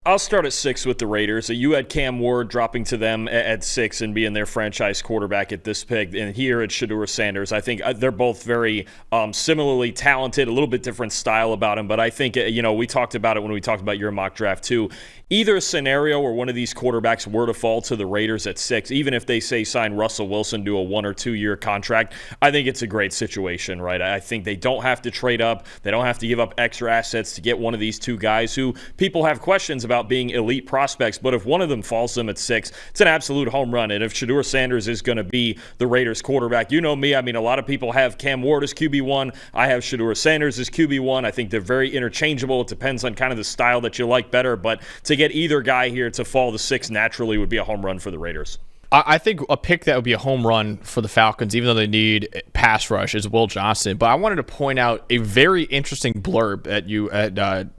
I'll start at 6 with the Raiders. You had Cam Ward dropping to them at 6 and being their franchise quarterback at this pick. And here it's Shedeur Sanders. I think they're both very similarly talented, a little bit different style about them. But I think, we talked about it when we talked about your mock draft too. Either scenario where one of these quarterbacks were to fall to the Raiders at 6, even if they say sign Russell Wilson to a 1 or 2 year contract, I think it's a great situation, right? I think they don't have to trade up. They don't have to give up extra assets to get one of these two guys who people have questions about being elite prospects. But if one of them falls them at 6, it's an absolute home run. And if Shedeur Sanders is going to be the Raiders quarterback, you know me, I mean, a lot of people have Cam Ward as QB1. I have Shedeur Sanders as QB1. I think they're very interchangeable. It depends on kind of the style that you like better. But to get either guy here to fall to 6 naturally would be a home run for the Raiders. I think a pick that would be a home run for the Falcons, even though they need pass rush, is Will Johnson. But I wanted to point out a very interesting blurb that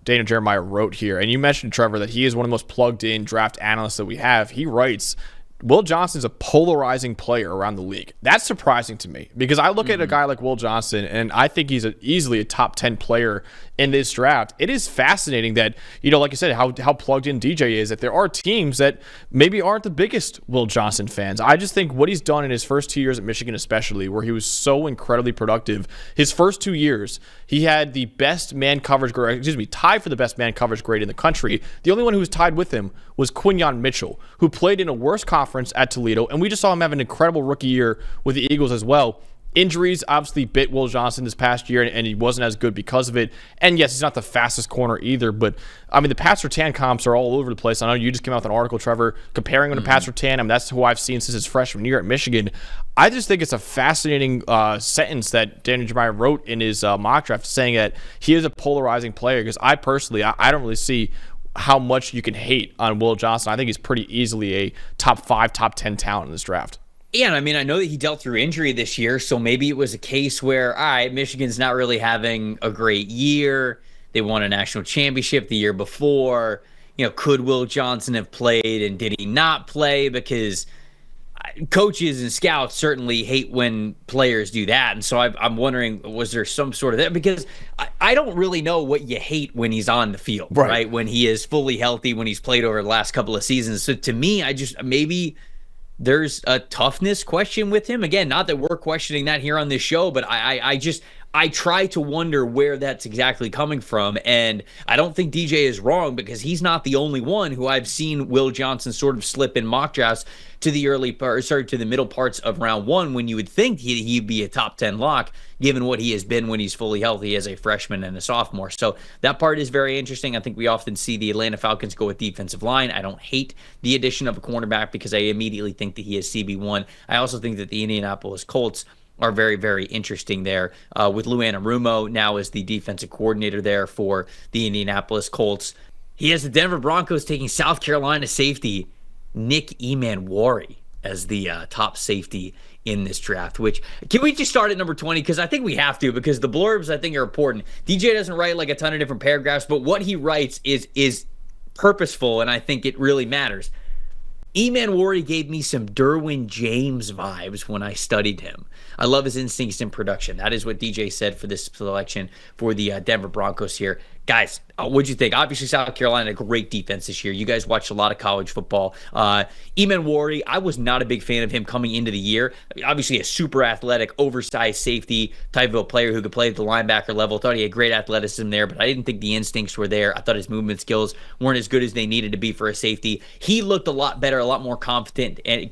Dana Jeremiah wrote here. And you mentioned, Trevor, that he is one of the most plugged-in draft analysts that we have. He writes, Will Johnson is a polarizing player around the league. That's surprising to me because I look at a guy like Will Johnson and I think he's easily a top 10 player in this draft. It is fascinating that, like I said, how plugged in DJ is, that there are teams that maybe aren't the biggest Will Johnson fans. I just think what he's done in his first 2 years at Michigan, especially, where he was so incredibly productive. His first 2 years, he had the best man coverage grade, tied for the best man coverage grade in the country. The only one who was tied with him was Quinyon Mitchell, who played in a worse conference at Toledo, and we just saw him have an incredible rookie year with the Eagles as well. Injuries obviously bit Will Johnson this past year, and he wasn't as good because of it. And yes, he's not the fastest corner either, but I mean, the Pat Surtain comps are all over the place. I know you just came out with an article, Trevor, comparing him to Pat Surtain. I mean, that's who I've seen since his freshman year at Michigan. I just think it's a fascinating sentence that Daniel Jeremiah wrote in his mock draft, saying that he is a polarizing player, because I personally, I don't really see how much you can hate on Will Johnson. I think he's pretty easily a top 5, top 10 talent in this draft. Yeah, and I mean, I know that he dealt through injury this year, so maybe it was a case where, all right, Michigan's not really having a great year. They won a national championship the year before. Could Will Johnson have played, and did he not play? Because coaches and scouts certainly hate when players do that. And so I'm wondering, was there some sort of that? Because I don't really know what you hate when he's on the field, right? When he is fully healthy, when he's played over the last couple of seasons. So to me, maybe there's a toughness question with him. Again, not that we're questioning that here on this show, but I try to wonder where that's exactly coming from. And I don't think DJ is wrong, because he's not the only one who I've seen Will Johnson sort of slip in mock drafts to the middle parts of round 1, when you would think he'd be a top 10 lock, given what he has been when he's fully healthy as a freshman and a sophomore. So that part is very interesting. I think we often see the Atlanta Falcons go with defensive line. I don't hate the addition of a cornerback, because I immediately think that he is CB1. I also think that the Indianapolis Colts are very, very interesting there, with Lou Anarumo now as the defensive coordinator there for the Indianapolis Colts. He has the Denver Broncos taking South Carolina safety Nick Emanwari as the top safety in this draft. Which, can we just start at number 20? Because I think we have to, because the blurbs I think are important. DJ doesn't write like a ton of different paragraphs, but what he writes is purposeful, and I think it really matters. Emanwari gave me some Derwin James vibes when I studied him. I love his instincts in production. That is what DJ said for this selection for the Denver Broncos here. Guys, what'd you think? Obviously, South Carolina, a great defense this year. You guys watched a lot of college football. Emanwari, I was not a big fan of him coming into the year. Obviously, a super athletic, oversized safety type of a player who could play at the linebacker level. Thought he had great athleticism there, but I didn't think the instincts were there. I thought his movement skills weren't as good as they needed to be for a safety. He looked a lot better, a lot more confident, and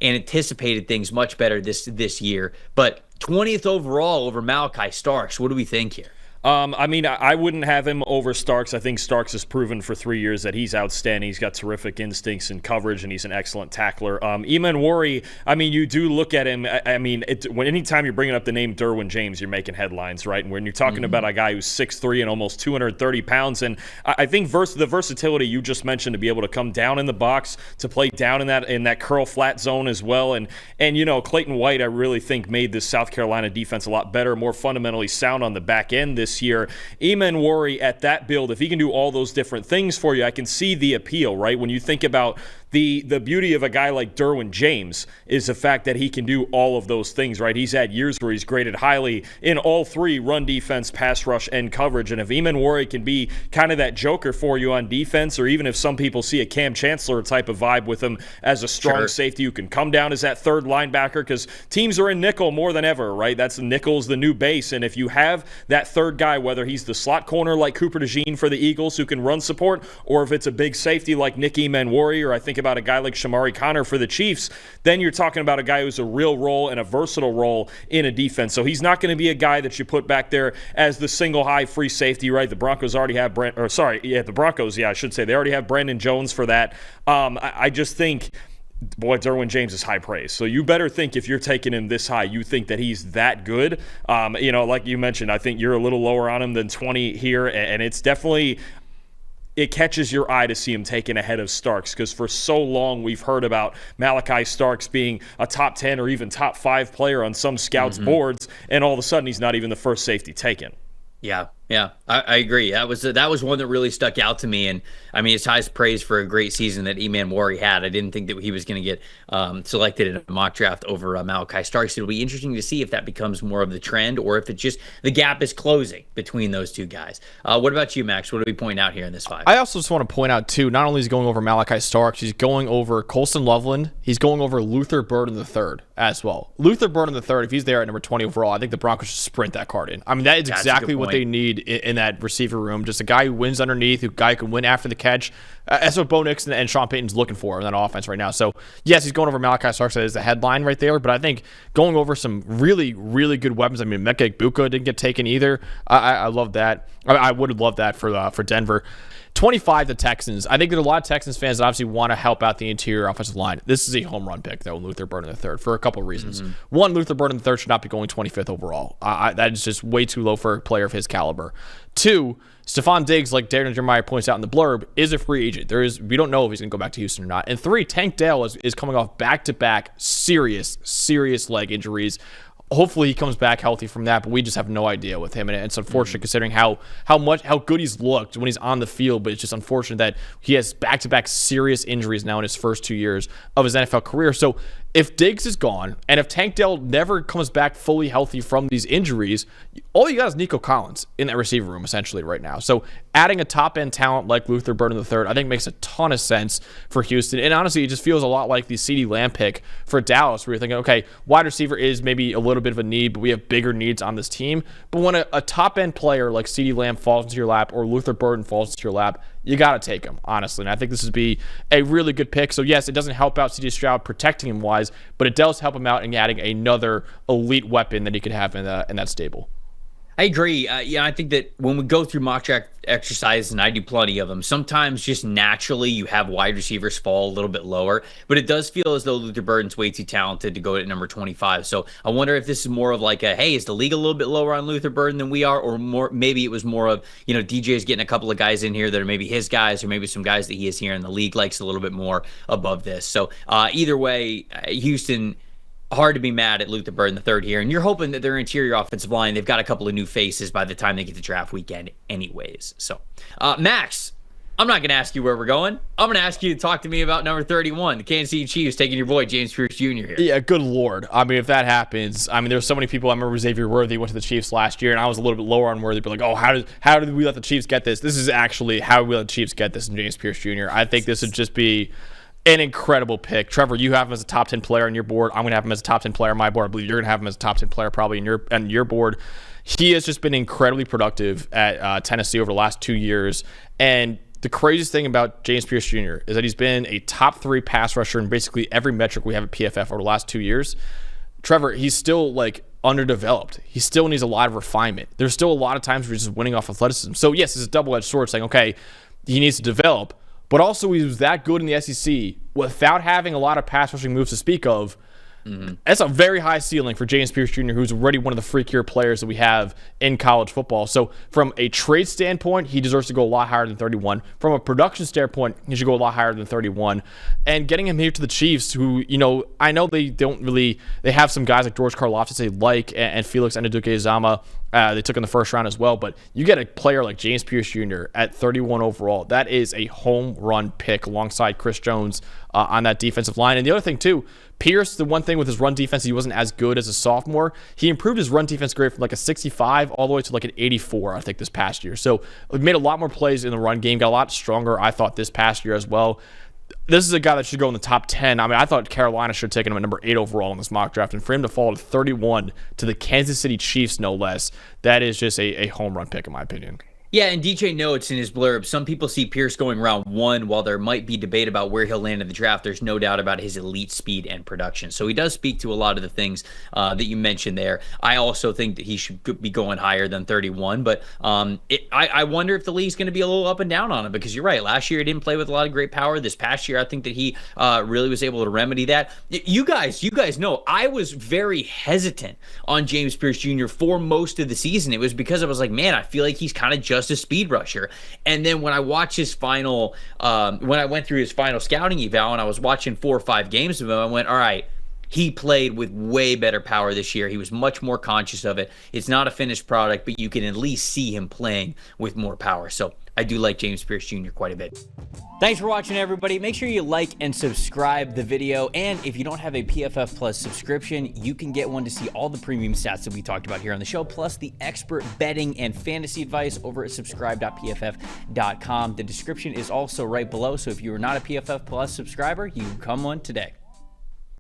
anticipated things much better this year. But 20th overall over Malachi Starks. What do we think here? I wouldn't have him over Starks. I think Starks has proven for 3 years that he's outstanding. He's got terrific instincts and coverage, and he's an excellent tackler. Emanwari, you do look at him. Anytime you're bringing up the name Derwin James, you're making headlines, right? And when you're talking about a guy who's 6'3" and almost 230 pounds, and I think the versatility you just mentioned, to be able to come down in the box, to play down in that curl flat zone as well, and Clayton White, I really think, made this South Carolina defense a lot better, more fundamentally sound on the back end this year. Emanwari at that build, if he can do all those different things for you, I can see the appeal, right? When you think about The beauty of a guy like Derwin James is the fact that he can do all of those things, right? He's had years where he's graded highly in all three: run defense, pass rush, and coverage. And if Eamon Warrior can be kind of that joker for you on defense, or even if some people see a Cam Chancellor type of vibe with him as a strong safety who can come down as that third linebacker, because teams are in nickel more than ever, right? That's the nickel's the new base. And if you have that third guy, whether he's the slot corner like Cooper DeJean for the Eagles who can run support, or if it's a big safety like Nick Eamon Warrior, I think about a guy like Shamari Connor for the Chiefs, then you're talking about a guy who's a real role and a versatile role in a defense. So he's not going to be a guy that you put back there as the single high free safety, right? The Broncos already have they already have Brandon Jones for that. I just think, boy, Derwin James is high praise. So you better think, if you're taking him this high, you think that he's that good. Like you mentioned, I think you're a little lower on him than 20 here, and it's definitely, it catches your eye to see him taken ahead of Starks, because for so long we've heard about Malachi Starks being a top 10 or even top 5 player on some scouts' boards, and all of a sudden he's not even the first safety taken. Yeah, I agree. That was one that really stuck out to me, and I mean, it's highest praise for a great season that Eamon Warrior had. I didn't think that he was going to get selected in a mock draft over Malachi Starks. It'll be interesting to see if that becomes more of the trend, or if it just, the gap is closing between those two guys. What about you, Max? What do we point out here in this 5? I also just want to point out, too, not only is he going over Malachi Starks, he's going over Colston Loveland. He's going over Luther Burden III as well. Luther Burden III, if he's there at number 20 overall, I think the Broncos should sprint that card in. I mean, that is exactly what they need in that receiver room. Just a guy who wins underneath, a guy who can win after the catch. That's what Bo Nix and Sean Payton's looking for in that offense right now. So, yes, he's going over Malachi Starks as the headline right there, but I think going over some really, really good weapons. I mean, Mecca Egbuka didn't get taken either. I love that. I would have loved that for Denver. 25, the Texans. I think there are a lot of Texans fans that obviously want to help out the interior offensive line. This is a home run pick, though, Luther Burden III, for a couple of reasons. One, Luther Burden III should not be going 25th overall. That is just way too low for a player of his caliber. Two, Stephon Diggs, like Darren Jeremiah points out in the blurb, is a free agent. We don't know if he's going to go back to Houston or not. And three, Tank Dell is coming off back-to-back serious leg injuries. Hopefully he comes back healthy from that, but we just have no idea with him, and it's unfortunate considering how good he's looked when he's on the field. But it's just unfortunate that he has back-to-back serious injuries now in his first 2 years of his NFL career. So if Diggs is gone, and if Tank Dell never comes back fully healthy from these injuries, all you got is Nico Collins in that receiver room essentially right now. So adding a top-end talent like Luther Burden III, I think makes a ton of sense for Houston. And honestly, it just feels a lot like the CeeDee Lamb pick for Dallas, where you're thinking, okay, wide receiver is maybe a little bit of a need, but we have bigger needs on this team. But when a top-end player like CeeDee Lamb falls into your lap, or Luther Burden falls into your lap, you got to take him, honestly. And I think this would be a really good pick. So, yes, it doesn't help out C.J. Stroud protecting him wise, but it does help him out in adding another elite weapon that he could have in that stable. I agree. I think that when we go through mock draft exercises, and I do plenty of them, sometimes just naturally you have wide receivers fall a little bit lower, but it does feel as though Luther Burden's way too talented to go at number 25. So I wonder if this is more of like hey, is the league a little bit lower on Luther Burden than we are, or more, maybe it was more of, DJ's getting a couple of guys in here that are maybe his guys, or maybe some guys that he is here in the league likes a little bit more above this. So either way, Houston, hard to be mad at Luther Burden III here, and you're hoping that their interior offensive line, they've got a couple of new faces by the time they get to draft weekend anyways. So, Max, I'm not going to ask you where we're going. I'm going to ask you to talk to me about number 31, the Kansas City Chiefs, taking your boy James Pierce Jr. here. Yeah, good Lord. I mean, if that happens, there's so many people. I remember Xavier Worthy went to the Chiefs last year, and I was a little bit lower on Worthy, but like, oh, how did we let the Chiefs get this? This is actually how we let the Chiefs get this in James Pierce Jr. I think this would just be an incredible pick. Trevor, you have him as a top 10 player on your board. I'm going to have him as a top 10 player on my board. I believe you're going to have him as a top 10 player probably on your board. He has just been incredibly productive at Tennessee over the last 2 years. And the craziest thing about James Pierce Jr. is that he's been a top 3 pass rusher in basically every metric we have at PFF over the last 2 years. Trevor, he's still underdeveloped. He still needs a lot of refinement. There's still a lot of times where he's just winning off athleticism. So yes, it's a double-edged sword saying, okay, he needs to develop, but also he was that good in the SEC without having a lot of pass rushing moves to speak of. That's a very high ceiling for James Pierce Jr., who's already one of the freakier players that we have in college football. So from a trade standpoint, he deserves to go a lot higher than 31. From a production standpoint, he should go a lot higher than 31. And getting him here to the Chiefs, who, I know they have some guys like George Karlaftis they like, and Felix Anudike-Uzomah They took in the first round as well. But you get a player like James Pierce Jr. at 31 overall. That is a home run pick alongside Chris Jones on that defensive line. And the other thing, too, Pierce, the one thing with his run defense, he wasn't as good as a sophomore. He improved his run defense grade from like a 65 all the way to like an 84, I think, this past year. So he made a lot more plays in the run game, got a lot stronger, I thought, this past year as well. This is a guy that should go in the top 10. I mean, I thought Carolina should have taken him at number 8 overall in this mock draft. And for him to fall to 31 to the Kansas City Chiefs, no less, that is just a home run pick, in my opinion. Yeah, and DJ notes in his blurb, some people see Pierce going round 1. While there might be debate about where he'll land in the draft, there's no doubt about his elite speed and production. So he does speak to a lot of the things that you mentioned there. I also think that he should be going higher than 31, but I wonder if the league's going to be a little up and down on him, because you're right. Last year he didn't play with a lot of great power. This past year, I think that he really was able to remedy that. You guys know I was very hesitant on James Pierce Jr. for most of the season. It was because I was like, man, I feel like he's kind of just a speed rusher. And then when I watched his final, when I went through his final scouting eval and I was watching 4 or 5 games of him, I went, all right, he played with way better power this year. He was much more conscious of it. It's not a finished product, but you can at least see him playing with more power. So I do like James Pierce Jr. quite a bit. Thanks for watching, everybody. Make sure you like and subscribe the video. And if you don't have a PFF Plus subscription, you can get one to see all the premium stats that we talked about here on the show, plus the expert betting and fantasy advice over at subscribe.pff.com. The description is also right below. So if you are not a PFF Plus subscriber, you can become one today.